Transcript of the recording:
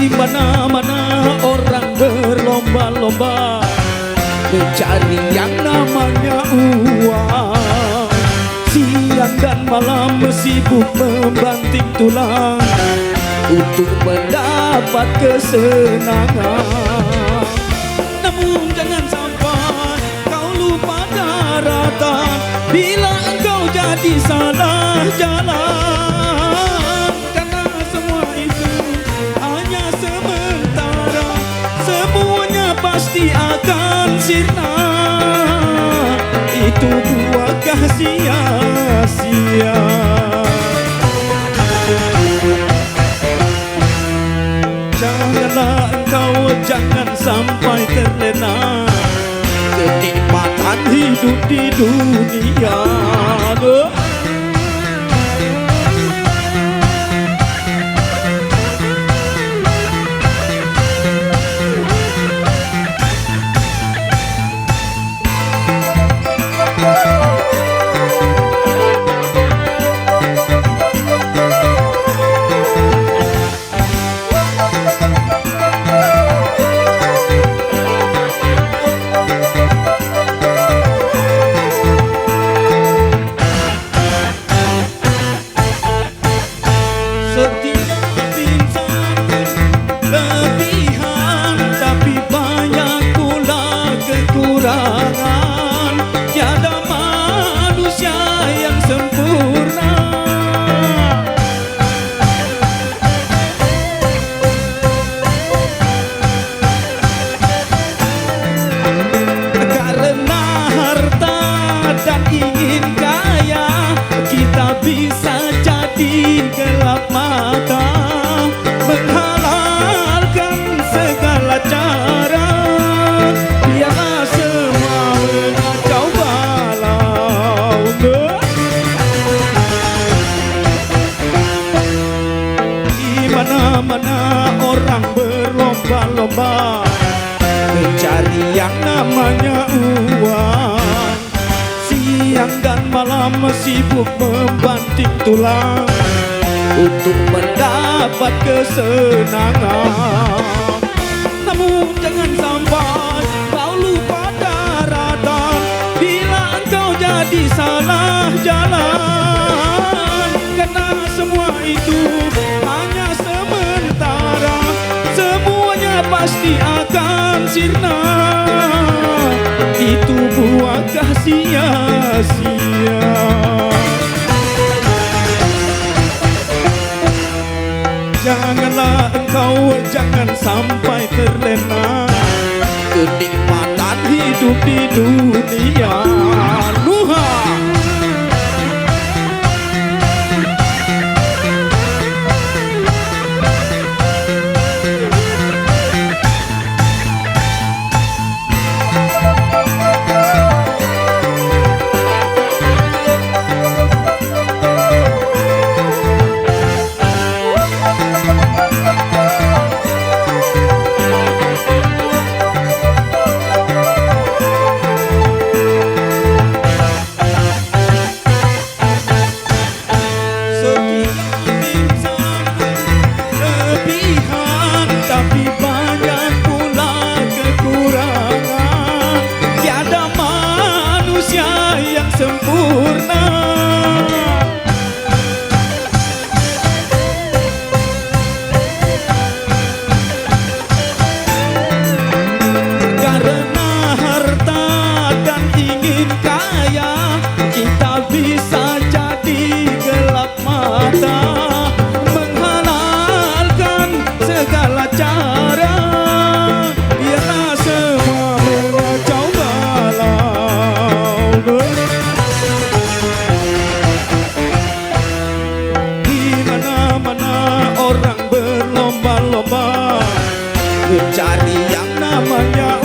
Di mana-mana orang berlomba-lomba mencari yang namanya uang. Siang dan malam sibuk membanting tulang untuk mendapat kesenangan. Namun jangan sampai kau lupa daratan bila engkau jadi salah jalan. Karena semua itu hanya sementara, semuanya pasti akan sirna. Itu buahkah sia-sia. Janganlah engkau, jangan sampai terlena kenikmatan hidup di dunia. Tiada manusia yang sempurna. Karena harta dan ingin kaya, kita bisa jadi gelap mata, menghalalkan segala cara. Biarlah semua mengacau balau. Di mana-mana orang berlomba-lomba mencari yang namanya uang. Siang dan malam sibuk membanting tulang untuk mendapat kesenangan. Namun jangan sampai kau lupa daratan bila engkau jadi salah jalan. Karena semua itu hanya sementara, semuanya pasti akan sirna. Itu buahkah sia-sia. Janganlah engkau, jangan sampai terlena kenikmatan hidup di dunia. Nuha. Sempurna. Karena harta dan ingin kaya, kita bisa jadi gelap mata, menghalalkan segala cara. Biarlah semua mengacau balau. Orang berlomba-lomba mencari yang namanya